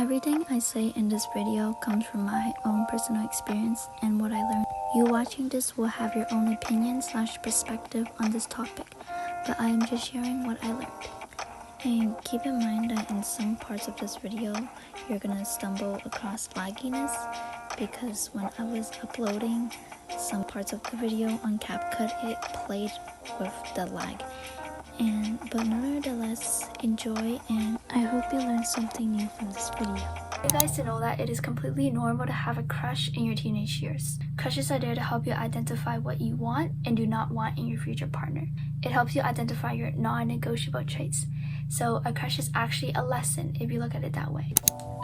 Everything I say in this video comes from my own personal experience and what I learned. You watching this will have your own opinion / perspective on this topic, but I am just sharing what I learned. And keep in mind that in some parts of this video, you're gonna stumble across lagginess because when I was uploading some parts of the video on CapCut, it played with the lag. But nevertheless, enjoy, and I hope you learned something new from this video. You guys to know that it is completely normal to have a crush in your teenage years. Crushes are there to help you identify what you want and do not want in your future partner. It helps you identify your non-negotiable traits. So a crush is actually a lesson if you look at it that way.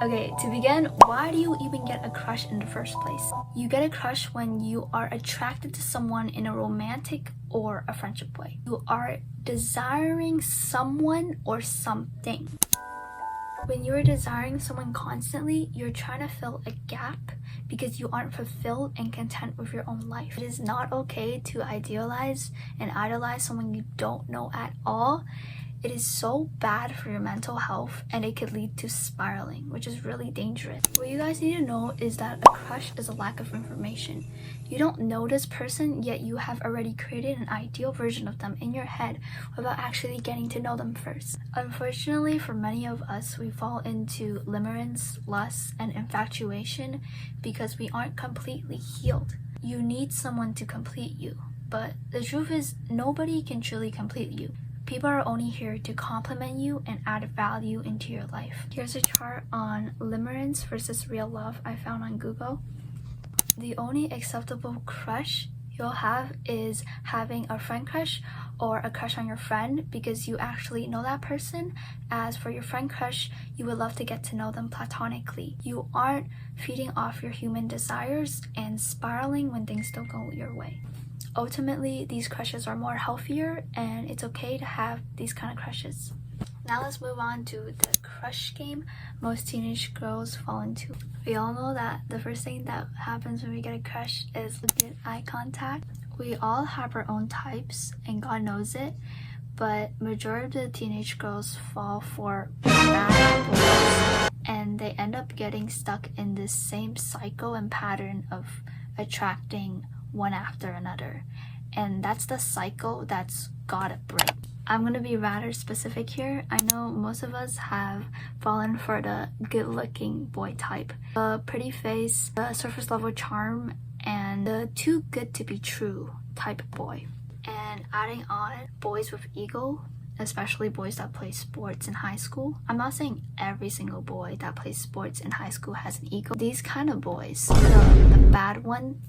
Okay, to begin, why do you even get a crush in the first place? You get a crush when you are attracted to someone in a romantic or a friendship way. You are desiring someone or something. When you're desiring someone constantly, you're trying to fill a gap because you aren't fulfilled and content with your own life. It is not okay to idealize and idolize someone you don't know at all. It is so bad for your mental health and it could lead to spiraling, which is really dangerous. What you guys need to know is that a crush is a lack of information. You don't know this person, yet you have already created an ideal version of them in your head without actually getting to know them first. Unfortunately, for many of us, we fall into limerence, lust, and infatuation because we aren't completely healed. You need someone to complete you, but the truth is nobody can truly complete you. People are only here to compliment you and add value into your life. Here's a chart on limerence versus real love I found on Google. The only acceptable crush you'll have is having a friend crush or a crush on your friend because you actually know that person. As for your friend crush, you would love to get to know them platonically. You aren't feeding off your human desires and spiraling when things don't go your way. Ultimately, these crushes are more healthier and it's okay to have these kind of crushes. Now let's move on to the crush game most teenage girls fall into. We all know that the first thing that happens when we get a crush is legit eye contact. We all have our own types and God knows it, but majority of the teenage girls fall for bad boys and they end up getting stuck in this same cycle and pattern of attracting one after another, and that's the cycle that's gotta break. I'm gonna be rather specific here. I know most of us have fallen for the good-looking boy type, the pretty face, the surface level charm, and the too good to be true type of boy. And adding on boys with ego, especially boys that play sports in high school. I'm not saying every single boy that plays sports in high school has an ego. These kind of boys, the bad one,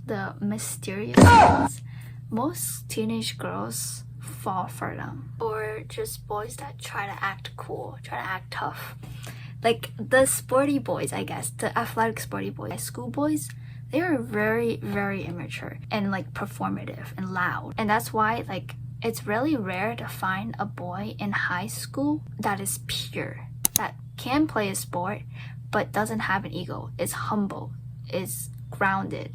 the mysterious ones, most teenage girls fall for them. Or just boys that try to act cool, try to act tough. Like the sporty boys, I guess, the athletic sporty boys. High school boys, they are very, very immature and like performative and loud. And that's why like it's really rare to find a boy in high school that is pure, that can play a sport but doesn't have an ego, is humble, is grounded,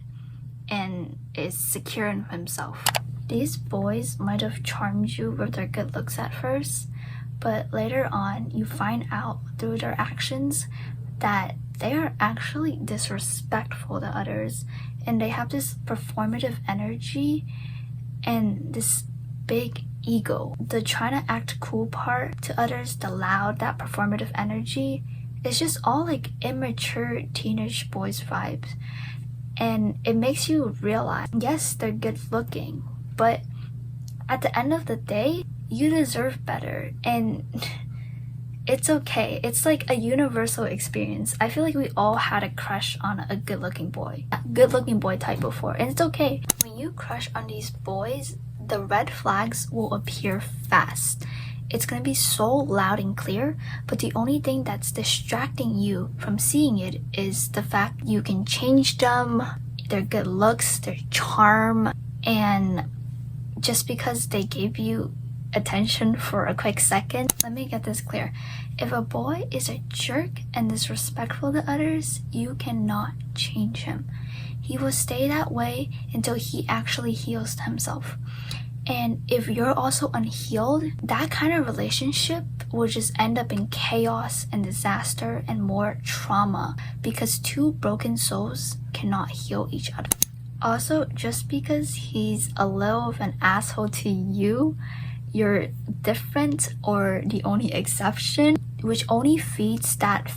and is secure in himself. These boys might have charmed you with their good looks at first, but later on you find out through their actions that they are actually disrespectful to others, and they have this performative energy and this big ego. The trying to act cool part to others, the loud, that performative energy, it's just all like immature teenage boys vibes. And it makes you realize, yes, they're good looking, but at the end of the day, you deserve better. And it's okay. It's like a universal experience. I feel like we all had a crush on a good looking boy type before. And it's okay. When you crush on these boys, the red flags will appear fast. It's gonna be so loud and clear, but the only thing that's distracting you from seeing it is the fact you can change them, their good looks, their charm, and just because they gave you attention for a quick second. Let me get this clear. If a boy is a jerk and disrespectful to others, you cannot change him. He will stay that way until he actually heals himself. And if you're also unhealed, that kind of relationship will just end up in chaos and disaster and more trauma because two broken souls cannot heal each other. Also, just because he's a little of an asshole to you, you're different or the only exception, which only feeds that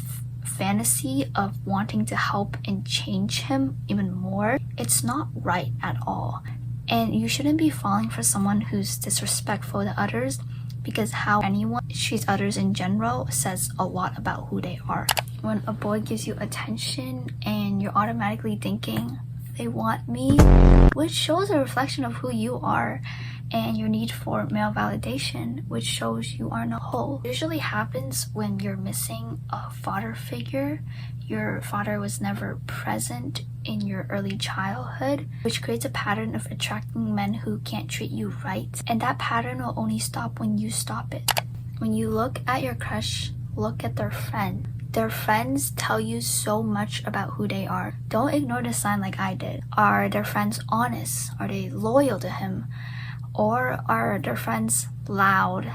fantasy of wanting to help and change him even more. It's not right at all. And you shouldn't be falling for someone who's disrespectful to others, because how anyone treats others in general says a lot about who they are. When a boy gives you attention and you're automatically thinking, they want me, which shows a reflection of who you are and your need for male validation, which shows you aren't a whole. It usually happens when you're missing a father figure. Your father was never present in your early childhood, which creates a pattern of attracting men who can't treat you right. And that pattern will only stop when you stop it. When you look at your crush, look at their friend. Their friends tell you so much about who they are. Don't ignore the sign like I did. Are their friends honest? Are they loyal to him? Or are their friends loud,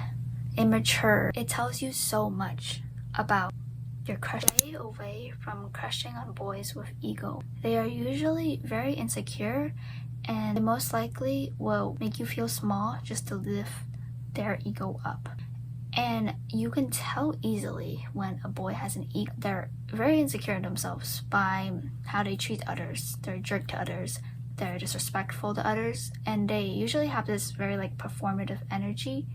immature? It tells you so much about your crush. Stay away from crushing on boys with ego. They are usually very insecure and they most likely will make you feel small just to lift their ego up. And you can tell easily when a boy has an ego. They're very insecure in themselves by how they treat others. They're a jerk to others. They're disrespectful to others. And they usually have this very performative energy,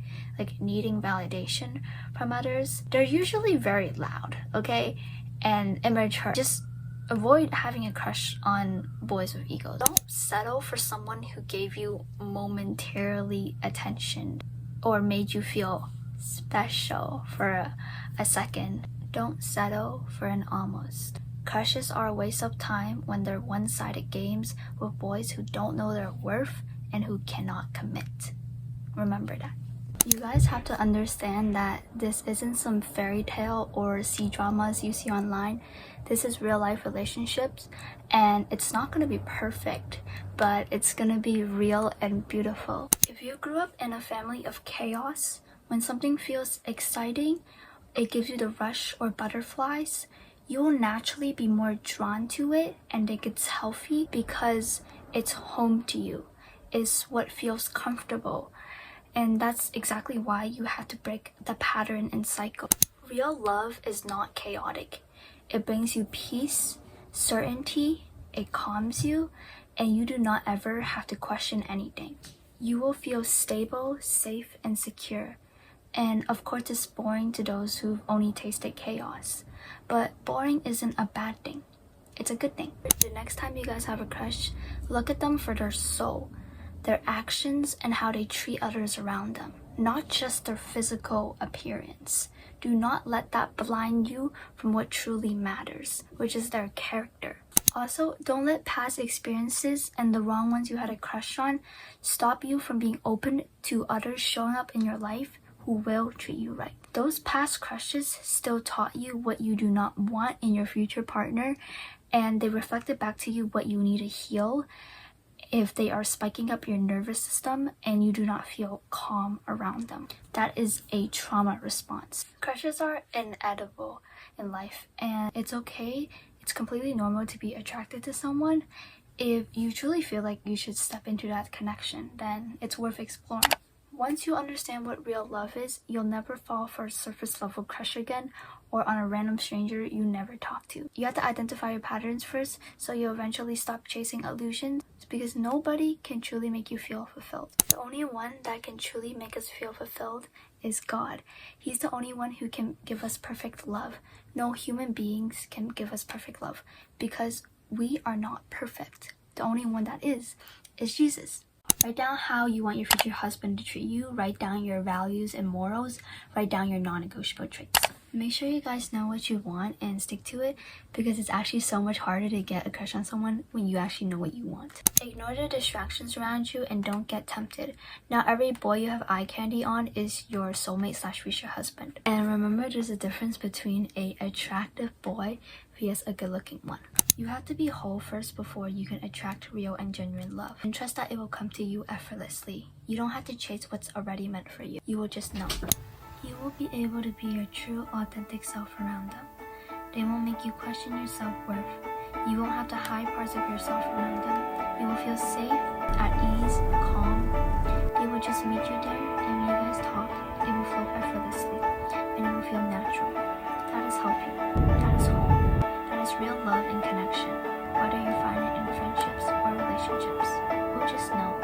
needing validation from others. They're usually very loud, okay? And immature. Just avoid having a crush on boys with ego. Don't settle for someone who gave you momentarily attention or made you feel special for a second. Don't settle for an almost. Crushes are a waste of time when they're one-sided games with boys who don't know their worth and who cannot commit. Remember that. You guys have to understand that this isn't some fairy tale or C-dramas you see online. This is real life relationships, and it's not going to be perfect, but it's going to be real and beautiful. If you grew up in a family of chaos, when something feels exciting, it gives you the rush or butterflies, you will naturally be more drawn to it and think it's healthy because it's home to you. It's what feels comfortable. And that's exactly why you have to break the pattern and cycle. Real love is not chaotic. It brings you peace, certainty, it calms you, and you do not ever have to question anything. You will feel stable, safe, and secure. And of course, it's boring to those who've only tasted chaos. But boring isn't a bad thing. It's a good thing. The next time you guys have a crush, look at them for their soul, their actions, and how they treat others around them, not just their physical appearance. Do not let that blind you from what truly matters, which is their character. Also, don't let past experiences and the wrong ones you had a crush on stop you from being open to others showing up in your life who will treat you right. Those past crushes still taught you what you do not want in your future partner, and they reflected back to you what you need to heal if they are spiking up your nervous system and you do not feel calm around them. That is a trauma response. Crushes are inevitable in life, and it's okay. It's completely normal to be attracted to someone. If you truly feel like you should step into that connection, then it's worth exploring. Once you understand what real love is, you'll never fall for a surface level crush again or on a random stranger you never talk to. You have to identify your patterns first so you'll eventually stop chasing illusions, because nobody can truly make you feel fulfilled. The only one that can truly make us feel fulfilled is God. He's the only one who can give us perfect love. No human beings can give us perfect love because we are not perfect. The only one that is Jesus. Write down how you want your future husband to treat you. Write down your values and morals. Write down your non-negotiable traits. Make sure you guys know what you want and stick to it, because it's actually so much harder to get a crush on someone when you actually know what you want. Ignore the distractions around you and don't get tempted. Not every boy you have eye candy on is your soulmate/future husband. And remember, there's a difference between an attractive boy if he has a good-looking one. You have to be whole first before you can attract real and genuine love. And trust that it will come to you effortlessly. You don't have to chase what's already meant for you. You will just know. You will be able to be your true, authentic self around them. They won't make you question your self-worth. You won't have to hide parts of yourself around them. You will feel safe, at ease, calm. They will just meet you there, and when you guys talk, it will flow effortlessly, and it will feel natural. That is healthy. That is home. That is real love and connection, whether you find it in friendships or relationships. You'll just know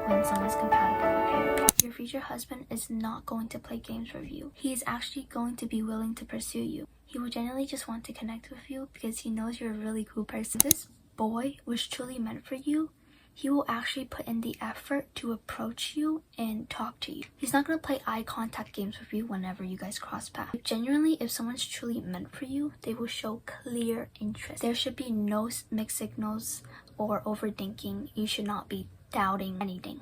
when someone's compatible with you. Your future husband is not going to play games with you. He is actually going to be willing to pursue you. He will genuinely just want to connect with you because he knows you're a really cool person. If this boy was truly meant for you, he will actually put in the effort to approach you and talk to you. He's not going to play eye contact games with you whenever you guys cross paths. Genuinely, if someone's truly meant for you, they will show clear interest. There should be no mixed signals or overthinking. You should not be doubting anything.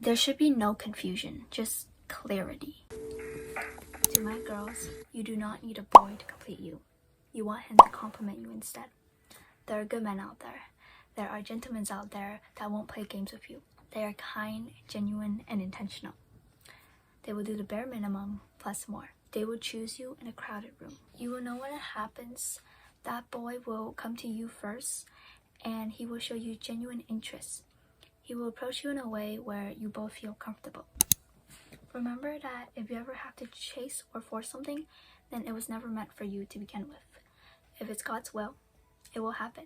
There should be no confusion, just clarity. To my girls, you do not need a boy to complete you. You want him to compliment you instead. There are good men out there. There are gentlemen out there that won't play games with you. They are kind, genuine, and intentional. They will do the bare minimum plus more. They will choose you in a crowded room. You will know when it happens. That boy will come to you first, and he will show you genuine interest. He will approach you in a way where you both feel comfortable. Remember that if you ever have to chase or force something, then it was never meant for you to begin with. If it's God's will, it will happen.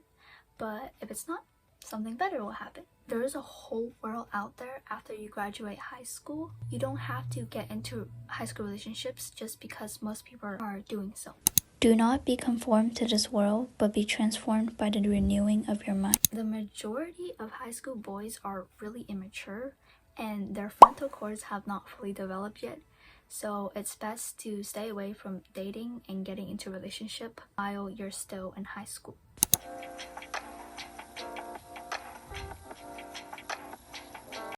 But if it's not, something better will happen. There is a whole world out there after you graduate high school. You don't have to get into high school relationships just because most people are doing so. Do not be conformed to this world, but be transformed by the renewing of your mind. The majority of high school boys are really immature, and their frontal cords have not fully developed yet. So it's best to stay away from dating and getting into a relationship while you're still in high school.